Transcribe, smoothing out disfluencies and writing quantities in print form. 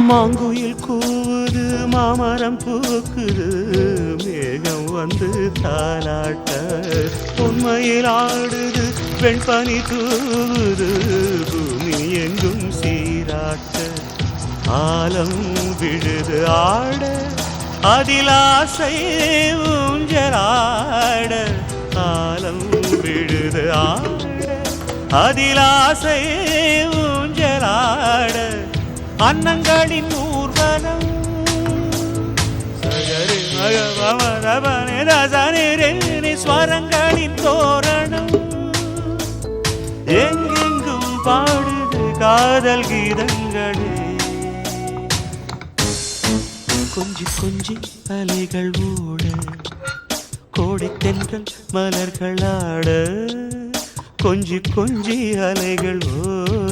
மாங்குயில் கூவுது மாமரம் பூக்குது மேகம் வந்து தாலாட்ட உண்மையில் ஆடுது வெண்பனி தூவுது பூமி எங்கும் சீராட்ட ஆலம் விழுது ஆட அதிலாசை ஊஞ்சலாட ஆலம் விழுது ஆட அதிலாசை ஊஞ்சலாட அன்னங்களின் ஊர்வலம் சகரி மகவமரபனே ரசனிரேனி ஸ்வரங்களின் தோரணம் எங்கெங்கும் பாடுது காதல் கீதங்களே கொஞ்சி கொஞ்சி அலைகள் ஓட கோடி தென்றல் மலர்கள் ஆட கொஞ்சி கொஞ்சி அலைகள் ஓட